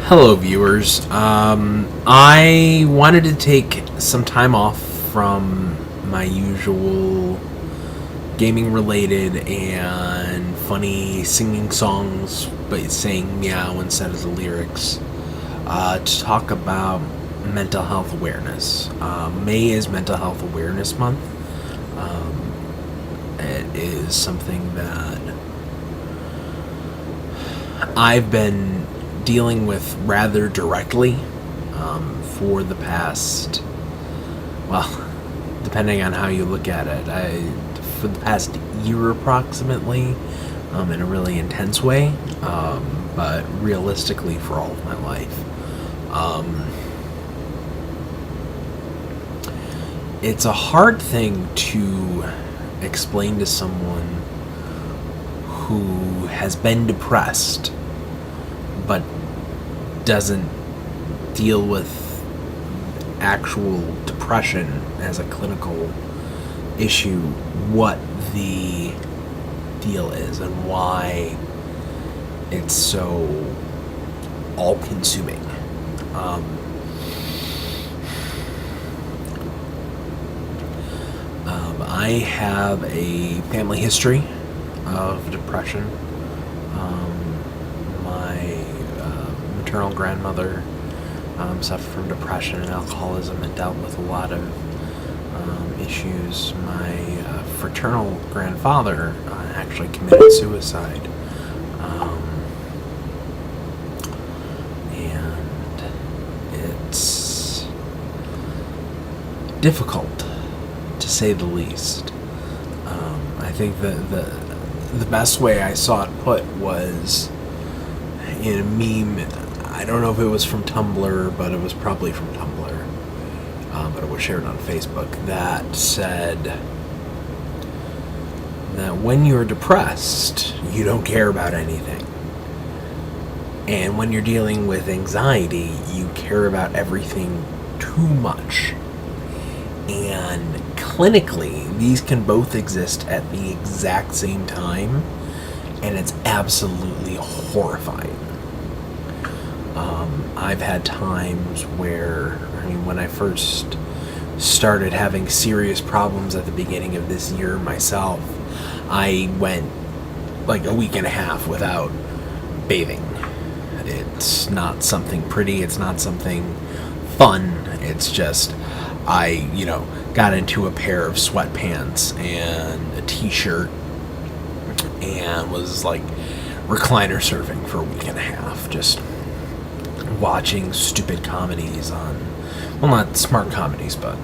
Hello, viewers. I wanted to take some time off from my usual gaming-related and funny singing songs, but saying meow instead of the lyrics, to talk about mental health awareness. May is Mental Health Awareness Month. It is something that I've been dealing with rather directly for the past, well, depending on how you look at it, for the past year approximately, in a really intense way, but realistically for all of my life. It's a hard thing to explain to someone who has been depressed but doesn't deal with actual depression as a clinical issue, what the deal is and why it's so all-consuming. I have a family history of depression. My maternal grandmother suffered from depression and alcoholism and dealt with a lot of issues. My fraternal grandfather actually committed suicide. And it's difficult, to say the least. I think that the best way I saw it put was in a meme. I don't know if it was from Tumblr, but it was probably from Tumblr. But it was shared on Facebook, that said that when you're depressed, you don't care about anything. And when you're dealing with anxiety, you care about everything too much. And clinically, these can both exist at the exact same time, and it's absolutely horrifying. I've had times where, when I first started having serious problems at the beginning of this year myself, I went like a week and a half without bathing. It's not something pretty, it's not something fun, it's just I, got into a pair of sweatpants and a t-shirt and was like recliner surfing for a week and a half, just watching stupid comedies on, well, not smart comedies, but,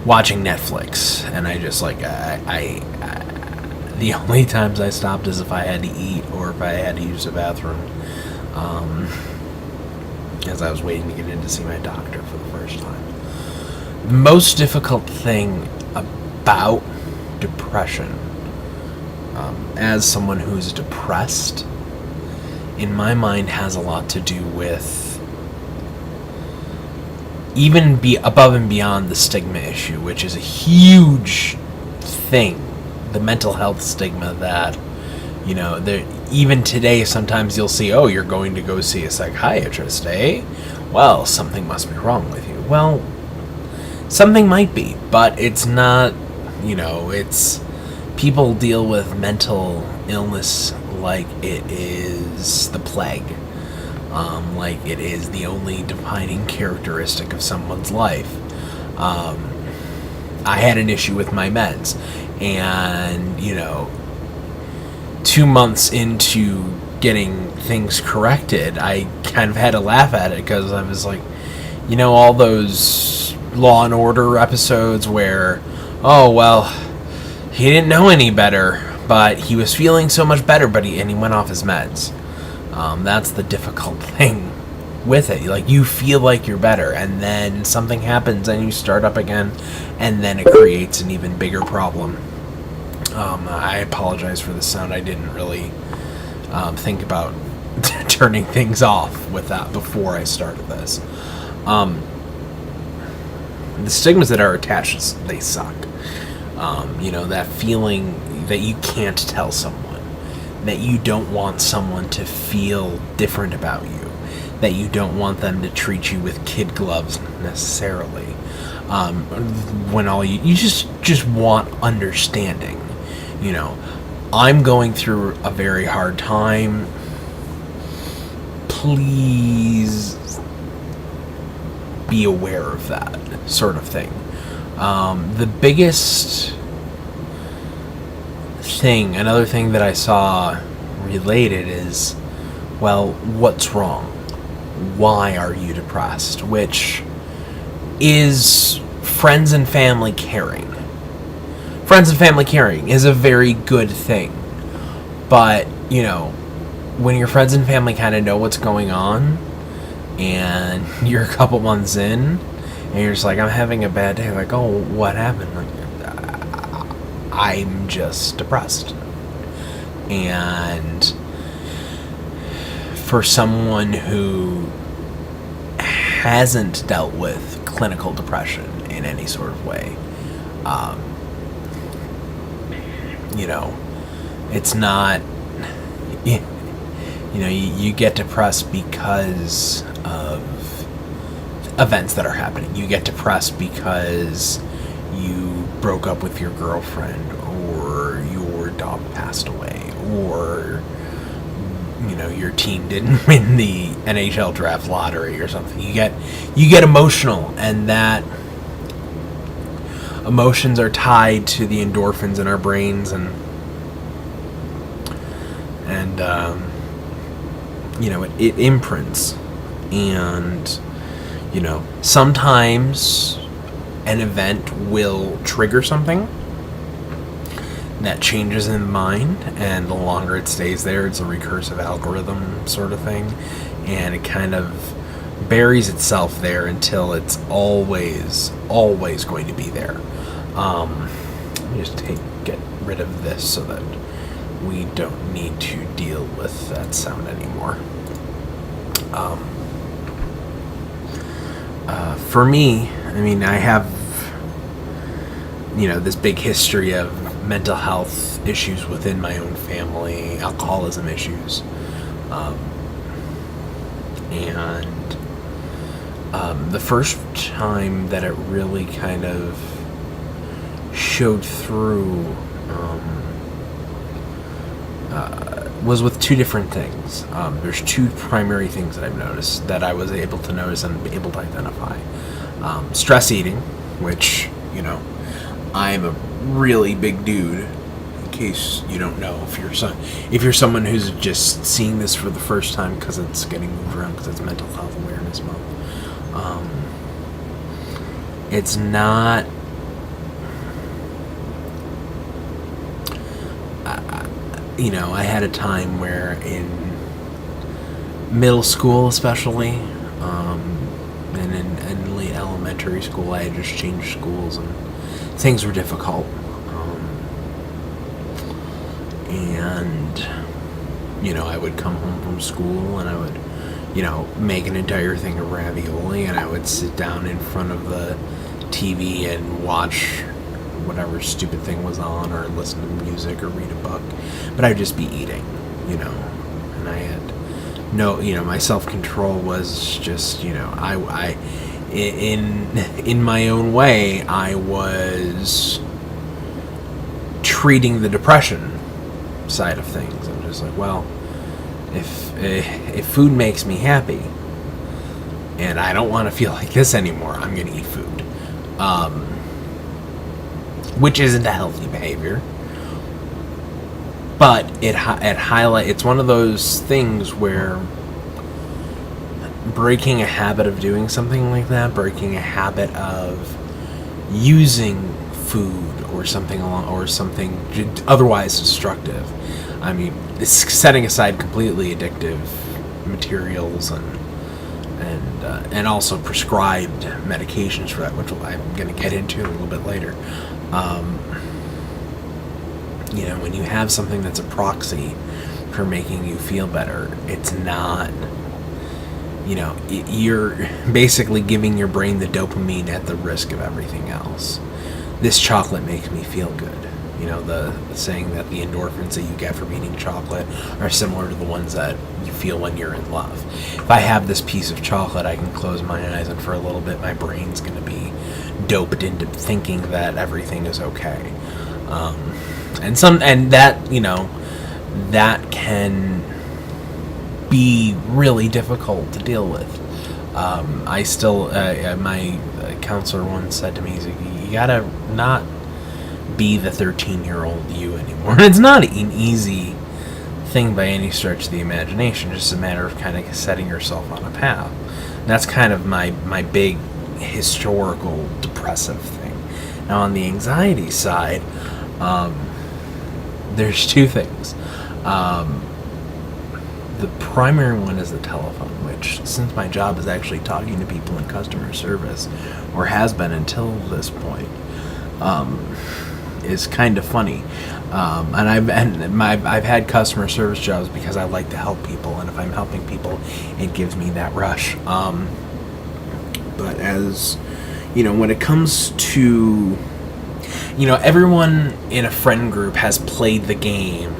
watching Netflix. And I just like, I the only times I stopped is if I had to eat or if I had to use the bathroom, as I was waiting to get in to see my doctor for the first time. The most difficult thing about depression, as someone who's depressed, in my mind has a lot to do with even above and beyond the stigma issue, which is a huge thing, the mental health stigma that, even today sometimes you'll see, oh, you're going to go see a psychiatrist, eh? Well, something must be wrong with you. Well, something might be, but it's not, it's, people deal with mental illness like it is the plague, like it is the only defining characteristic of someone's life. I had an issue with my meds, and, 2 months into getting things corrected, I kind of had to laugh at it, because I was like, all those Law and Order episodes where, oh, well, he didn't know any better, but he was feeling so much better, and he went off his meds. That's the difficult thing with it. Like, you feel like you're better, and then something happens, and you start up again, and then it creates an even bigger problem. I apologize for the sound. I didn't really think about turning things off with that before I started this. The stigmas that are attached, they suck. That feeling that you can't tell someone, that you don't want someone to feel different about you, that you don't want them to treat you with kid gloves necessarily. When all you just want understanding. You know, I'm going through a very hard time. Please be aware of that sort of thing. The biggest thing, another thing that I saw related is, well, what's wrong? Why are you depressed? Which is friends and family caring. Friends and family caring is a very good thing. But, you know, when your friends and family kind of know what's going on, and you're a couple months in, and you're just like, I'm having a bad day. Like, oh, what happened? Like, I'm just depressed. And for someone who hasn't dealt with clinical depression in any sort of way, you know, it's not, you know, you get depressed because of events that are happening. You get depressed because you broke up with your girlfriend, or your dog passed away, or, you know, your team didn't win the NHL draft lottery or something. You get emotional, and that emotions are tied to the endorphins in our brains, and you know, it imprints. And, you know, sometimes an event will trigger something that changes in the mind, and the longer it stays there, it's a recursive algorithm sort of thing, and it kind of buries itself there until it's always going to be there. Let me just get rid of this so that we don't need to deal with that sound anymore. For me, I mean, I have, you know, this big history of mental health issues within my own family, alcoholism issues, and the first time that it really kind of showed through was with two different things. There's two primary things that I've noticed, that I was able to notice and be able to identify. Stress eating, which, you know, I'm a really big dude. In case you don't know, if you're someone who's just seeing this for the first time because it's getting moved around because it's Mental Health Awareness Month, it's not. You know, I had a time where in middle school, especially, and in late elementary school, I had just changed schools, and things were difficult. And, you know, I would come home from school, and I would, you know, make an entire thing of ravioli, and I would sit down in front of the TV and watch whatever stupid thing was on, or listen to music, or read a book, but I'd just be eating, you know, and I had no, you know, my self-control was just, you know, I in my own way, I was treating the depression side of things. I'm just like, well, if food makes me happy, and I don't want to feel like this anymore, I'm gonna eat food. Which isn't a healthy behavior, but it's one of those things where breaking a habit of doing something like that, breaking a habit of using food or something otherwise destructive. I mean, it's setting aside completely addictive materials and also prescribed medications for that, which I'm going to get into a little bit later. You know, when you have something that's a proxy for making you feel better, it's not, you know, you're basically giving your brain the dopamine at the risk of everything else. This chocolate makes me feel good. the saying that the endorphins that you get from eating chocolate are similar to the ones that you feel when you're in love. If I have this piece of chocolate, I can close my eyes, and for a little bit, my brain's going to be doped into thinking that everything is okay. And that can be really difficult to deal with. I still, my counselor once said to me, he's like, you gotta not be the 13-year-old you anymore. It's not an easy thing by any stretch of the imagination, just a matter of kind of setting yourself on a path. And that's kind of my big historical depressive thing. Now on the anxiety side, there's two things. The primary one is the telephone, which, since my job is actually talking to people in customer service, or has been until this point, is kind of funny. And I've had customer service jobs because I like to help people, and if I'm helping people, it gives me that rush. But as when it comes to, everyone in a friend group has played the game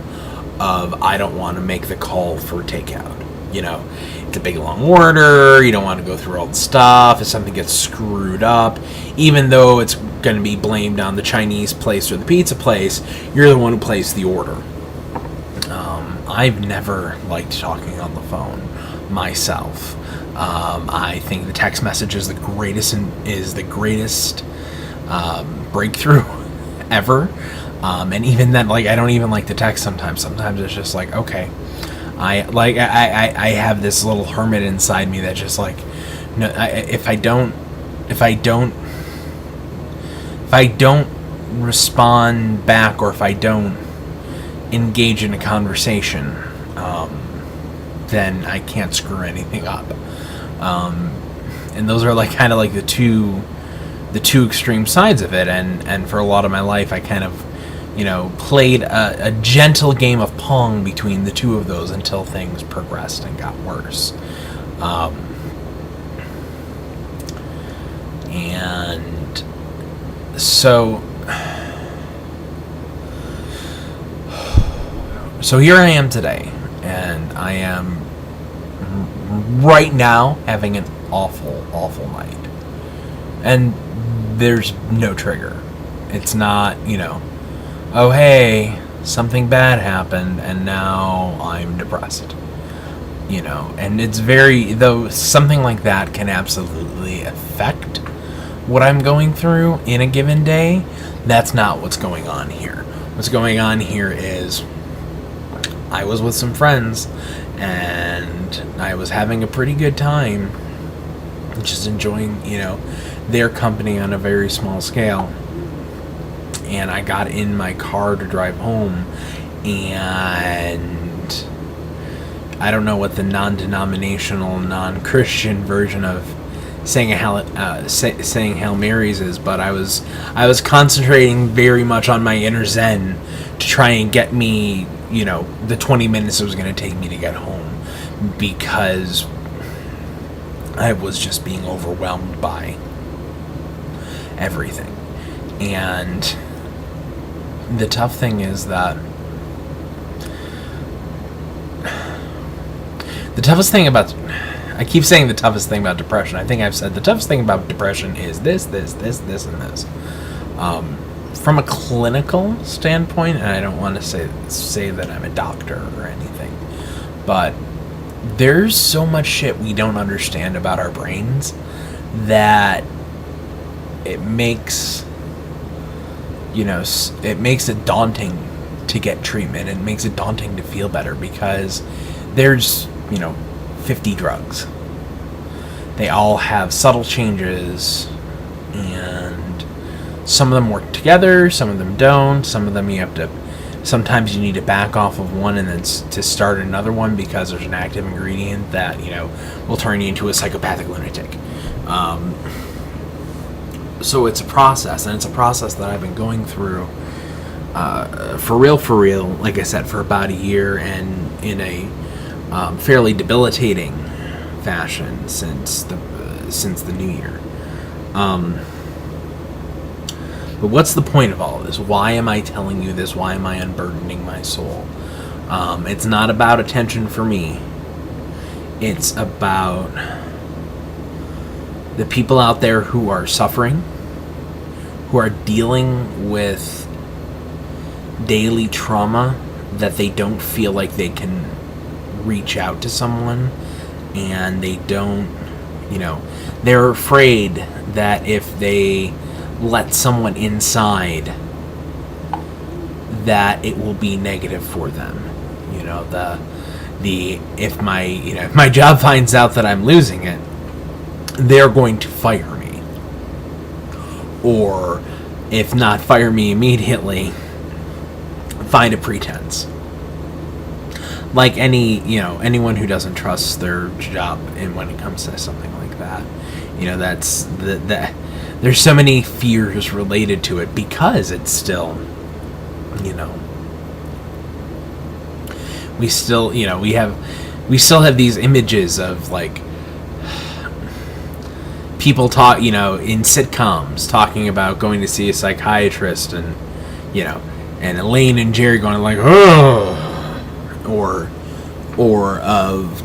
of, I don't want to make the call for takeout. It's a big long order, you don't want to go through all the stuff, if something gets screwed up, even though it's going to be blamed on the Chinese place or the pizza place, you're the one who placed the order. I've never liked talking on the phone myself. I think the text message is the greatest breakthrough ever. And even then, I don't even like the text sometimes. Sometimes it's just like, okay, I have this little hermit inside me that just no, if I don't respond back, or if I don't engage in a conversation, then I can't screw anything up. And those are kind of the two extreme sides of it. And for a lot of my life, I kind of played a gentle game of Pong between the two of those until things progressed and got worse. And so here I am today, and I am right now having an awful night. And there's no trigger. It's not, oh hey, something bad happened and now I'm depressed. And it's though something like that can absolutely affect what I'm going through in a given day, that's not what's going on here. What's going on here is I was with some friends and I was having a pretty good time, just enjoying, their company on a very small scale. And I got in my car to drive home, and I don't know what the non-denominational, non-Christian version of saying Hail Marys is, but I was concentrating very much on my inner Zen to try and get me, the 20 minutes it was going to take me to get home, because I was just being overwhelmed by everything. And the tough thing is that the toughest thing about, I keep saying the toughest thing about depression. I think I've said the toughest thing about depression is this, and this. From a clinical standpoint, and I don't want to say that I'm a doctor or anything, but there's so much shit we don't understand about our brains that it makes it daunting to get treatment. It makes it daunting to feel better, because there's 50 drugs. They all have subtle changes, and some of them work together, some of them don't. Some of them sometimes you need to back off of one and then to start another one, because there's an active ingredient that will turn you into a psychopathic lunatic. So it's a process, and it's a process that I've been going through for real, like I said, for about a year, and in a fairly debilitating fashion since the new year. But what's the point of all of this? Why am I telling you this? Why am I unburdening my soul? It's not about attention for me. It's about the people out there who are suffering, who are dealing with daily trauma that they don't feel like they can reach out to someone, and they don't, they're afraid that if they let someone inside, that it will be negative for them. If my job finds out that I'm losing it, they're going to fire me. Or if not fire me immediately, find a pretense. Like anyone who doesn't trust their job, and when it comes to something like that, that's there's so many fears related to it, because it's still, we still have these images of like people talk, in sitcoms talking about going to see a psychiatrist, and and Elaine and Jerry going like, oh, or of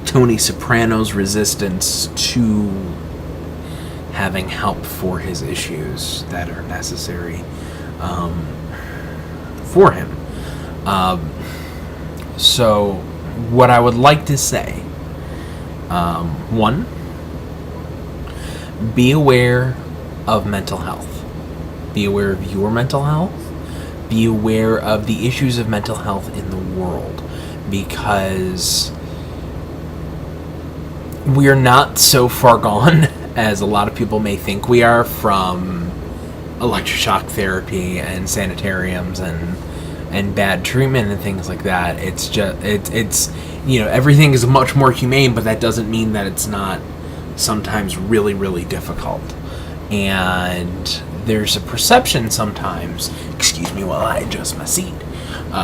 Tony Soprano's resistance to having help for his issues that are necessary for him. So what I would like to say, one, be aware of mental health. Be aware of your mental health. Be aware of the issues of mental health in the world, because we're not so far gone as a lot of people may think we are from electroshock therapy and sanitariums and bad treatment and things like that. It's just it's everything is much more humane, but that doesn't mean that it's not sometimes really, really difficult. And there's a perception sometimes, excuse me while I adjust my seat,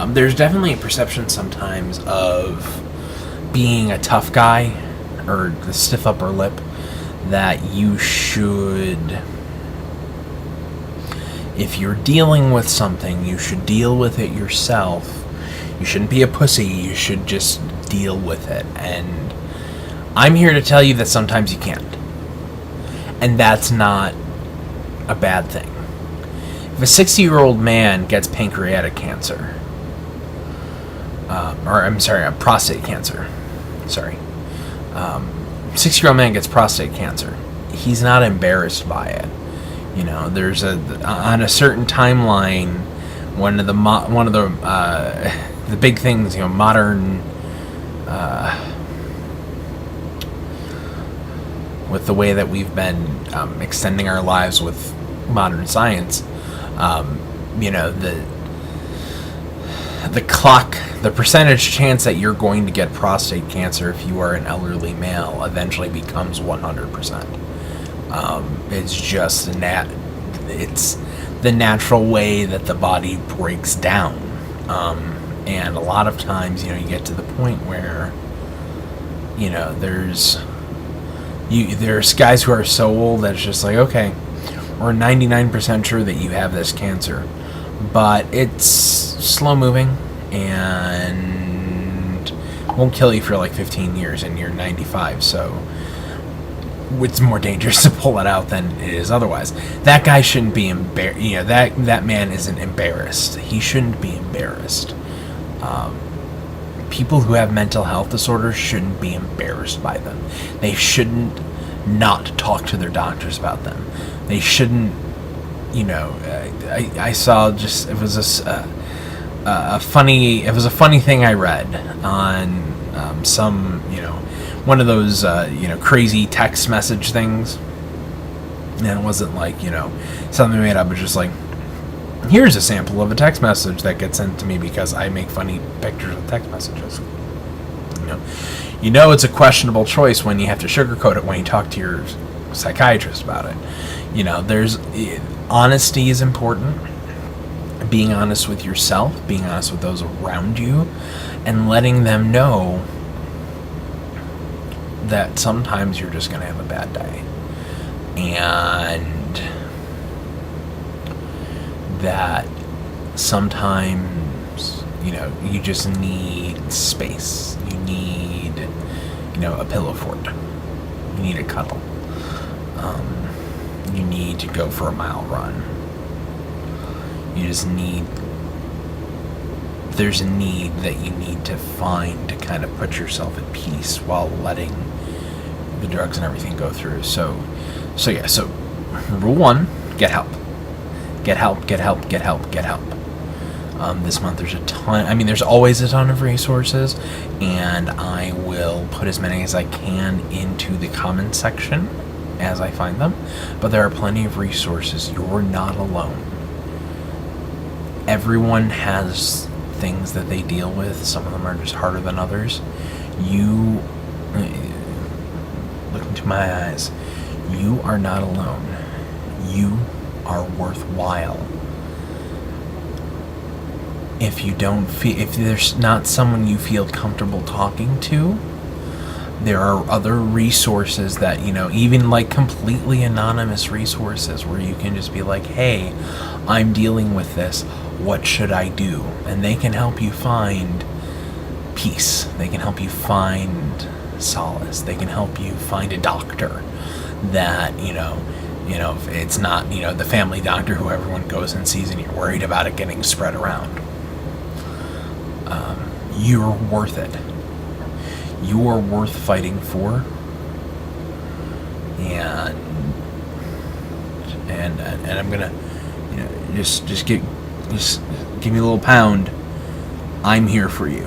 there's definitely a perception sometimes of being a tough guy, or the stiff upper lip, that you should, if you're dealing with something, you should deal with it yourself. You shouldn't be a pussy, you should just deal with it. And I'm here to tell you that sometimes you can't. And that's not a bad thing. If a 60-year-old man gets pancreatic cancer, prostate cancer, 60-year-old man gets prostate cancer, he's not embarrassed by it. There's on a certain timeline, one of the big things, modern, with the way that we've been extending our lives with modern science, the percentage chance that you're going to get prostate cancer if you are an elderly male eventually becomes 100%. It's just it's the natural way that the body breaks down, and a lot of times, you get to the point where, there's guys who are so old that it's just like, okay, we're 99% sure that you have this cancer, but it's slow moving and won't kill you for like 15 years, and you're 95, so it's more dangerous to pull it out than it is otherwise. That guy shouldn't be embarrassed. That man isn't embarrassed. He shouldn't be embarrassed. People who have mental health disorders shouldn't be embarrassed by them. They shouldn't not talk to their doctors about them. They shouldn't, I saw just, it was a funny thing I read on some, one of those, crazy text message things. And it wasn't like, something made up, but just like, here's a sample of a text message that gets sent to me because I make funny pictures of text messages. It's a questionable choice when you have to sugarcoat it when you talk to your psychiatrist about it. There's honesty is important. Being honest with yourself, being honest with those around you, and letting them know that sometimes you're just going to have a bad day. And that sometimes, you just need space. You need, a pillow fort. You need a cuddle. You need to go for a mile run. You just need, there's a need that you need to find to kind of put yourself at peace while letting the drugs and everything go through. So rule 1, get help. Get help, get help, get help, get help. This month there's there's always a ton of resources, and I will put as many as I can into the comments section as I find them, but there are plenty of resources. You're not alone. Everyone has things that they deal with. Some of them are just harder than others. You, look into my eyes, you are not alone. You are worthwhile. If there's not someone you feel comfortable talking to, there are other resources that, even like completely anonymous resources where you can just be like, hey, I'm dealing with this. What should I do? And they can help you find peace. They can help you find solace. They can help you find a doctor that, if it's not, the family doctor who everyone goes and sees and you're worried about it getting spread around. You're worth it. You are worth fighting for. And I'm gonna, just give me a little pound. I'm here for you.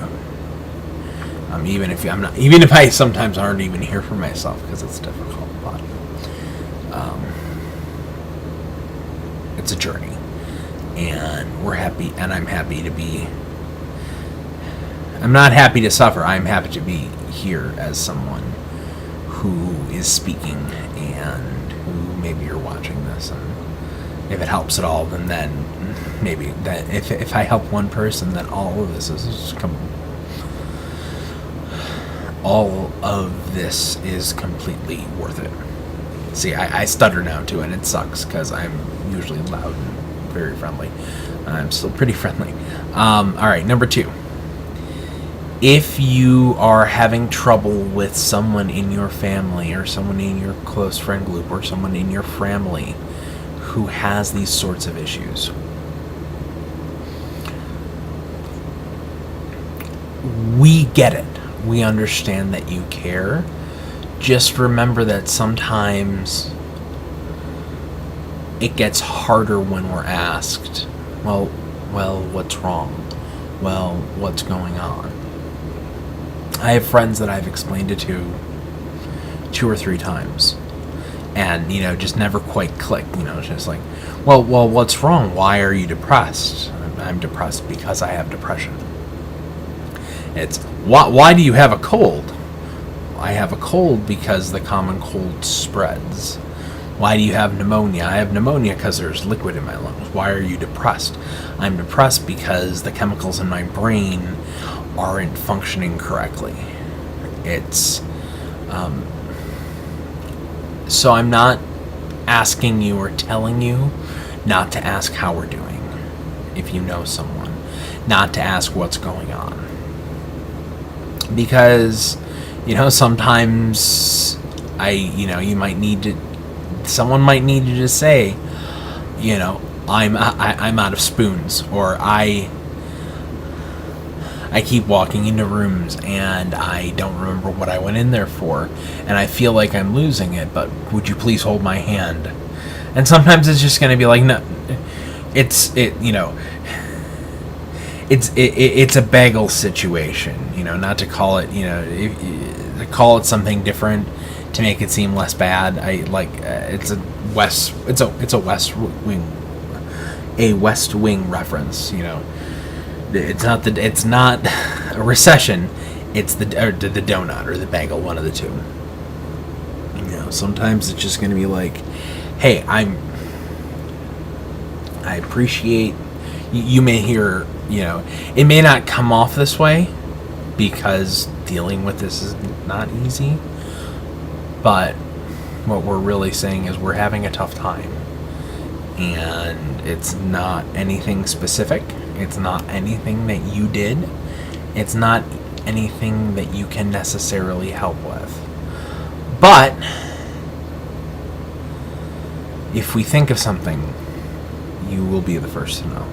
Even if I sometimes aren't even here for myself because it's difficult, but it's a journey, and we're happy, and I'm happy to be. I'm not happy to suffer. I'm happy to be here as someone who is speaking, and who maybe you're watching this, and if it helps at all, then maybe that if I help one person, then all of this is completely worth it. See, I stutter now too, and it sucks because I'm usually loud and very friendly. I'm still pretty friendly. All right, number 2. If you are having trouble with someone in your family, or someone in your close friend group, or someone in your family who has these sorts of issues, we get it. We understand that you care. Just remember that sometimes it gets harder when we're asked, well, what's wrong? Well, what's going on? I have friends that I've explained it to 2 or 3 times, and just never quite click. It's just like, well, what's wrong? Why are you depressed? I'm depressed because I have depression. It's why do you have a cold? I have a cold because the common cold spreads. Why do you have pneumonia? I have pneumonia because there's liquid in my lungs. Why are you depressed? I'm depressed because the chemicals in my brain aren't functioning correctly. It's so I'm not asking you or telling you not to ask how we're doing if you know someone, not to ask what's going on, because sometimes someone might need to just say, I'm out of spoons, or I keep walking into rooms and I don't remember what I went in there for, and I feel like I'm losing it, but would you please hold my hand? And sometimes it's just going to be like, no, it's a bagel situation, not to call it, to call it something different to make it seem less bad. It's a West Wing reference, It's not a recession. It's the donut or the bagel, one of the two. Sometimes it's just going to be like, hey, I appreciate. You may hear, it may not come off this way because dealing with this is not easy. But what we're really saying is we're having a tough time, And it's not anything specific. It's not anything that you did. It's not anything that you can necessarily help with. But if we think of something, you will be the first to know.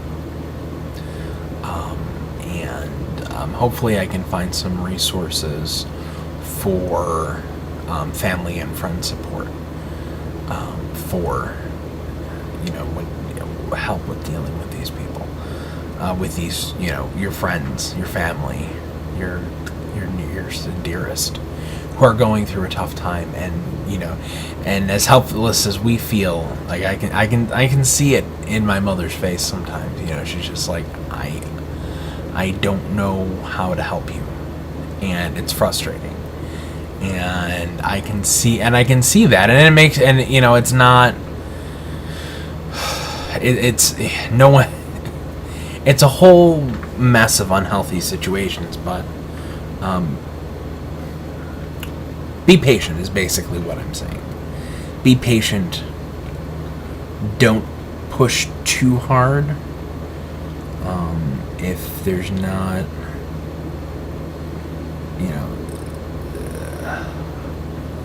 And hopefully I can find some resources for family and friend support, for help with dealing with these people, with these, your friends, your family, your dearest, who are going through a tough time. And and as helpless as we feel, like I can see it in my mother's face sometimes. She's just like, I don't know how to help you, and it's frustrating. And I can see that, and it makes, and it's not, it's no one, it's a whole mess of unhealthy situations. But be patient is basically what I'm saying. Be patient. Don't push too hard. If there's not,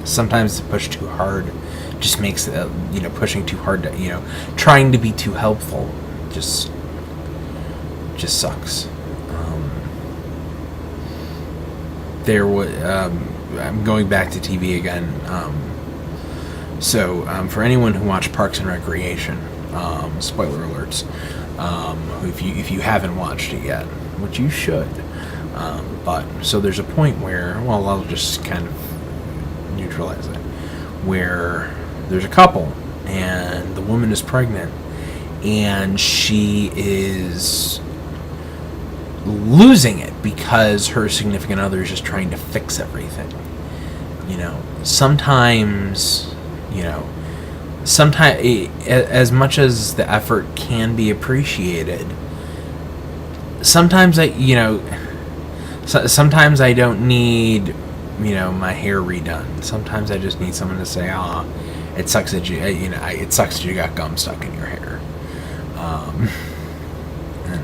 sometimes to push too hard just makes pushing too hard to, trying to be too helpful just sucks. I'm going back to TV again. So for anyone who watched Parks and Recreation, spoiler alerts, if you haven't watched it yet, which you should, but so there's a point where, well, I'll just kind of neutralize it, where there's a couple and the woman is pregnant and she is losing it because her significant other is just trying to fix everything. Sometimes as much as the effort can be appreciated, sometimes sometimes I don't need my hair redone. Sometimes I just need someone to say, it sucks that it sucks that you got gum stuck in your hair. And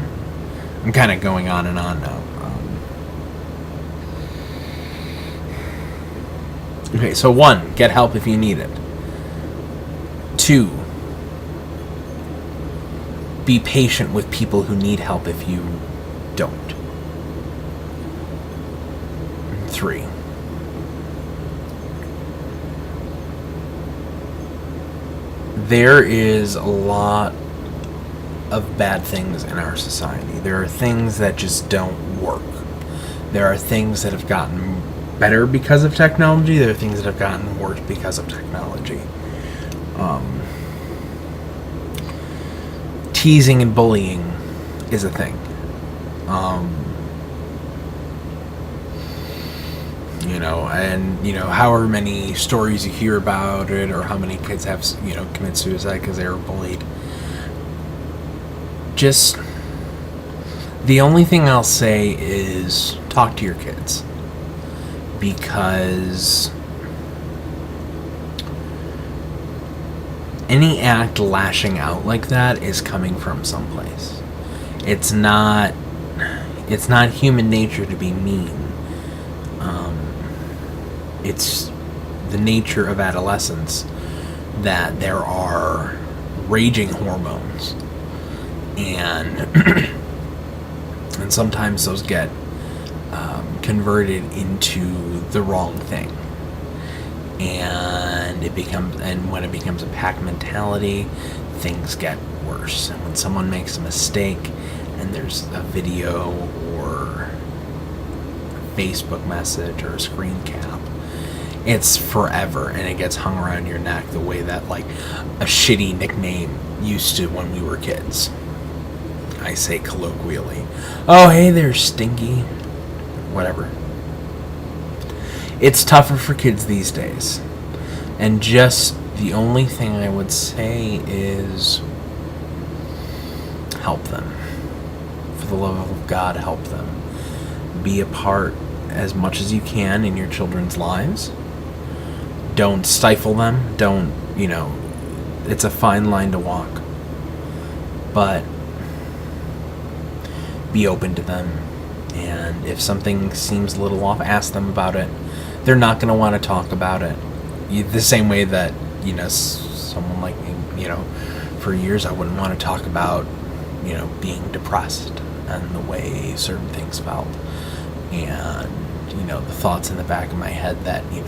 I'm kind of going on and on now. Okay, so 1, get help if you need it. 2, be patient with people who need help if you don't. 3, there is a lot of bad things in our society. There are things that just don't work. There are things that have gotten better because of technology. There are things that have gotten worse because of technology. Teasing and bullying is a thing. However many stories you hear about it, or how many kids have, commit suicide because they were bullied. Just, the only thing I'll say is talk to your kids. Because any act lashing out like that is coming from someplace. It's not human nature to be mean. It's the nature of adolescence that there are raging hormones, and and sometimes those get converted into the wrong thing, and when it becomes a pack mentality, things get worse. And when someone makes a mistake and there's a video or a Facebook message or a screen cap, it's forever, and it gets hung around your neck the way that like a shitty nickname used to when we were kids. I say colloquially, oh hey there, Stinky. Whatever. It's tougher for kids these days. And just the only thing I would say is help them. For the love of God, help them. Be a part as much as you can in your children's lives. Don't stifle them. Don't, it's a fine line to walk. but be open to them. And if something seems a little off, ask them about it. They're not going to want to talk about it. The same way that, someone like me, for years I wouldn't want to talk about, being depressed and the way certain things felt. And, the thoughts in the back of my head that, you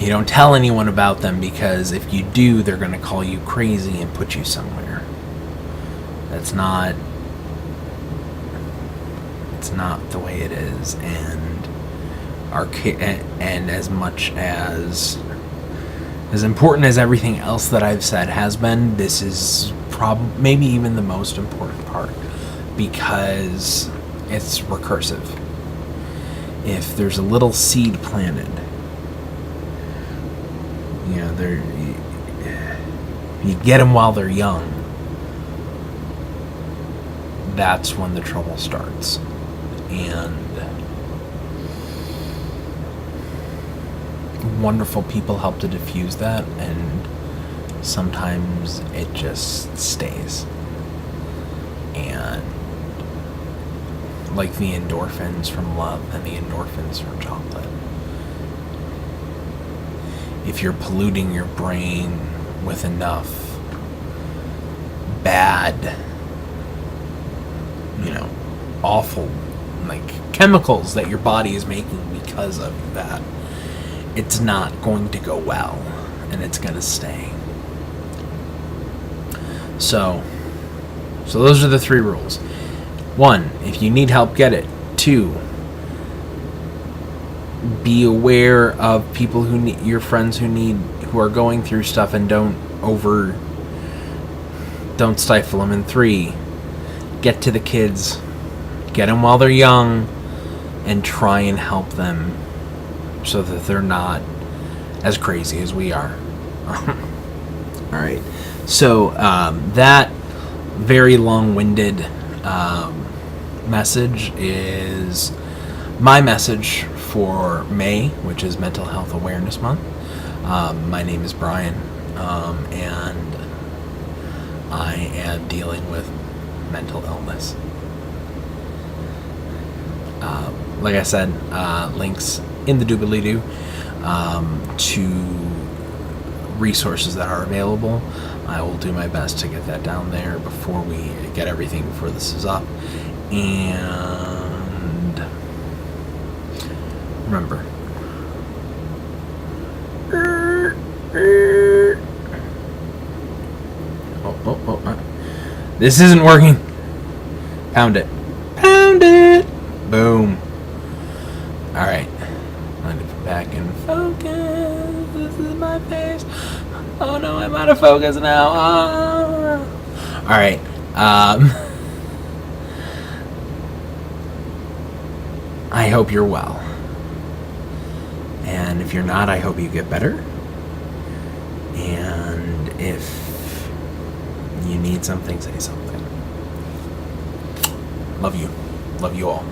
don't tell anyone about them, because if you do, they're going to call you crazy and put you somewhere. It's not the way it is. And and as much as important as everything else that I've said has been, this is maybe even the most important part, because it's recursive. If there's a little seed planted, you get them while they're young. That's when the trouble starts. And wonderful people help to diffuse that, and sometimes it just stays. And like the endorphins from love and the endorphins from chocolate, if you're polluting your brain with enough bad, awful, chemicals that your body is making because of that, it's not going to go well, and it's going to stay. So those are the 3 rules. 1, if you need help, get it. 2, be aware of people who need, your friends who are going through stuff, and don't stifle them. And 3, get to the kids, get them while they're young, and try and help them so that they're not as crazy as we are. All right. So that very long-winded message is my message for May, which is Mental Health Awareness Month. My name is Brian, and I am dealing with mental illness. Like I said, links in the doobly-doo to resources that are available. I will do my best to get that down there before we get everything, before this is up. And remember, this isn't working. Pound it. Pound it. Boom. Alright. Let me put back in focus. This is my face. Oh no, I'm out of focus now. Alright. I hope you're well. And if you're not, I hope you get better. And if you need something, say something. Love you. Love you all.